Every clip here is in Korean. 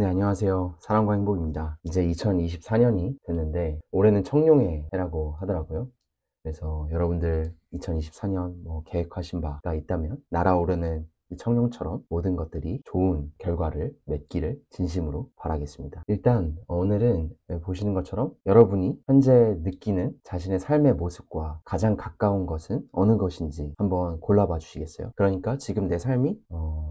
네, 안녕하세요. 사랑과 행복입니다. 이제 2024년이 됐는데, 올해는 청룡의 해라고 하더라고요. 그래서 여러분들 2024년 계획하신 바가 있다면, 날아오르는 이 청룡처럼 모든 것들이 좋은 결과를 맺기를 진심으로 바라겠습니다. 일단, 오늘은 보시는 것처럼 여러분이 현재 느끼는 자신의 삶의 모습과 가장 가까운 것은 어느 것인지 한번 골라봐 주시겠어요? 그러니까 지금 내 삶이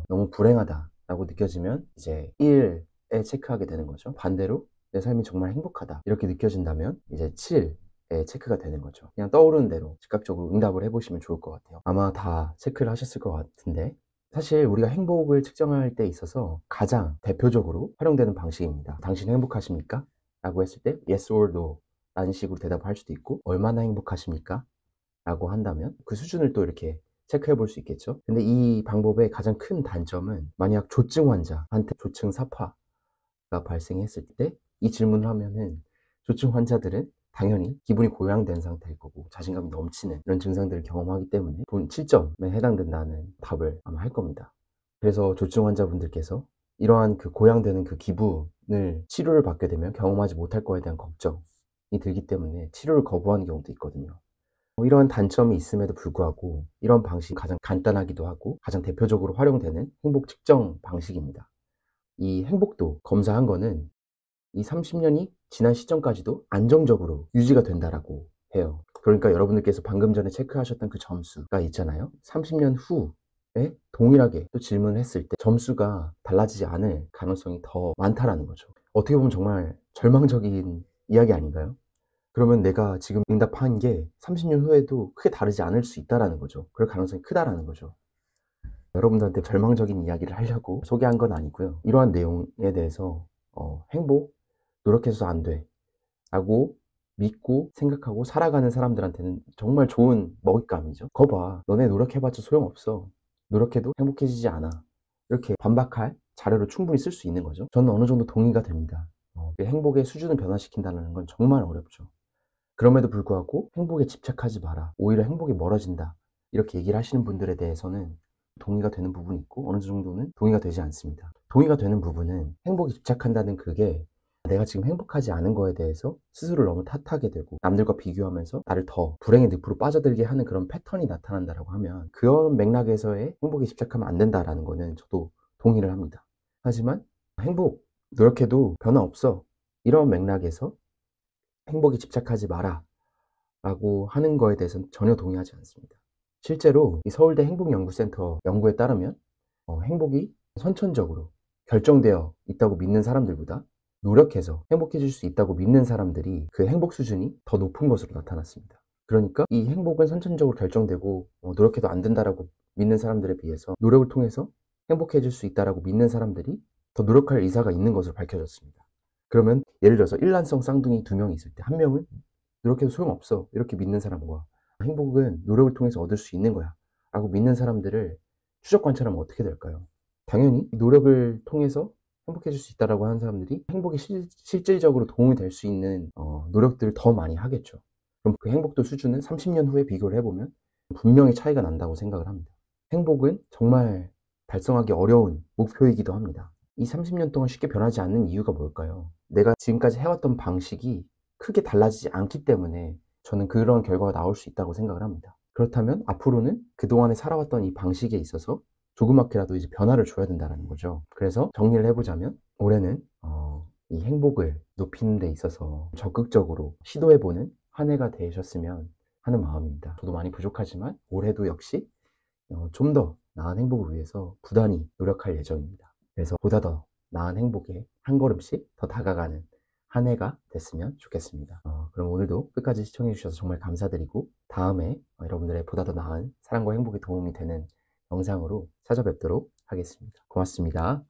너무 불행하다라고 느껴지면 이제 1에 체크하게 되는 거죠. 반대로 내 삶이 정말 행복하다 이렇게 느껴진다면 이제 7에 체크가 되는 거죠. 그냥 떠오르는 대로 즉각적으로 응답을 해보시면 좋을 것 같아요. 아마 다 체크를 하셨을 것 같은데, 사실 우리가 행복을 측정할 때 있어서 가장 대표적으로 활용되는 방식입니다. 당신 행복하십니까? 라고 했을 때 yes or no 라는 식으로 대답할 수도 있고, 얼마나 행복하십니까? 라고 한다면 그 수준을 또 이렇게 체크해 볼 수 있겠죠. 근데 이 방법의 가장 큰 단점은, 만약 조증 환자한테 조증 사파가 발생했을 때 이 질문을 하면은 조증 환자들은 당연히 기분이 고양된 상태일 거고 자신감이 넘치는 이런 증상들을 경험하기 때문에 본 7점에 해당된다는 답을 아마 할 겁니다. 그래서 조증 환자분들께서 이러한 그 고양되는 그 기분을 치료를 받게 되면 경험하지 못할 거에 대한 걱정이 들기 때문에 치료를 거부하는 경우도 있거든요. 이런 단점이 있음에도 불구하고 이런 방식이 가장 간단하기도 하고 가장 대표적으로 활용되는 행복 측정 방식입니다. 이 행복도 검사한 거는 이 30년이 지난 시점까지도 안정적으로 유지가 된다라고 해요. 그러니까 여러분들께서 방금 전에 체크하셨던 그 점수가 있잖아요. 30년 후에 동일하게 또 질문을 했을 때 점수가 달라지지 않을 가능성이 더 많다라는 거죠. 어떻게 보면 정말 절망적인 이야기 아닌가요? 그러면 내가 지금 응답한 게 30년 후에도 크게 다르지 않을 수 있다라는 거죠. 그럴 가능성이 크다라는 거죠. 여러분들한테 절망적인 이야기를 하려고 소개한 건 아니고요. 이러한 내용에 대해서 행복, 노력해서 안 돼 라고 믿고 생각하고 살아가는 사람들한테는 정말 좋은 먹잇감이죠. 거봐, 너네 노력해봤자 소용없어. 노력해도 행복해지지 않아. 이렇게 반박할 자료를 충분히 쓸 수 있는 거죠. 저는 어느 정도 동의가 됩니다. 행복의 수준을 변화시킨다는 건 정말 어렵죠. 그럼에도 불구하고 행복에 집착하지 마라, 오히려 행복이 멀어진다, 이렇게 얘기를 하시는 분들에 대해서는 동의가 되는 부분이 있고 어느 정도는 동의가 되지 않습니다. 동의가 되는 부분은, 행복에 집착한다는 그게 내가 지금 행복하지 않은 거에 대해서 스스로를 너무 탓하게 되고 남들과 비교하면서 나를 더 불행의 늪으로 빠져들게 하는 그런 패턴이 나타난다라고 하면, 그런 맥락에서의 행복에 집착하면 안 된다라는 거는 저도 동의를 합니다. 하지만 행복, 노력해도 변화 없어, 이런 맥락에서 행복에 집착하지 마라 라고 하는 거에 대해서는 전혀 동의하지 않습니다. 실제로 이 서울대 행복연구센터 연구에 따르면 행복이 선천적으로 결정되어 있다고 믿는 사람들보다 노력해서 행복해질 수 있다고 믿는 사람들이 그 행복 수준이 더 높은 것으로 나타났습니다. 그러니까 이 행복은 선천적으로 결정되고 노력해도 안 된다라고 믿는 사람들에 비해서 노력을 통해서 행복해질 수 있다라고 믿는 사람들이 더 노력할 의사가 있는 것으로 밝혀졌습니다. 그러면 예를 들어서 일란성 쌍둥이 두 명이 있을 때 한 명은 노력해도 소용없어 이렇게 믿는 사람과, 행복은 노력을 통해서 얻을 수 있는 거야 라고 믿는 사람들을 추적 관찰하면 어떻게 될까요? 당연히 노력을 통해서 행복해질 수 있다라고 하는 사람들이 행복에 실질적으로 도움이 될 수 있는 노력들을 더 많이 하겠죠. 그럼 그 행복도 수준은 30년 후에 비교를 해보면 분명히 차이가 난다고 생각을 합니다. 행복은 정말 달성하기 어려운 목표이기도 합니다. 이 30년 동안 쉽게 변하지 않는 이유가 뭘까요? 내가 지금까지 해왔던 방식이 크게 달라지지 않기 때문에 저는 그런 결과가 나올 수 있다고 생각을 합니다. 그렇다면 앞으로는 그동안에 살아왔던 이 방식에 있어서 조그맣게라도 이제 변화를 줘야 된다는 거죠. 그래서 정리를 해보자면, 올해는 이 행복을 높이는 데 있어서 적극적으로 시도해보는 한 해가 되셨으면 하는 마음입니다. 저도 많이 부족하지만 올해도 역시 좀 더 나은 행복을 위해서 부단히 노력할 예정입니다. 그래서 보다 더 나은 행복에 한 걸음씩 더 다가가는 한 해가 됐으면 좋겠습니다. 그럼 오늘도 끝까지 시청해 주셔서 정말 감사드리고, 다음에 여러분들의 보다 더 나은 사랑과 행복에 도움이 되는 영상으로 찾아뵙도록 하겠습니다. 고맙습니다.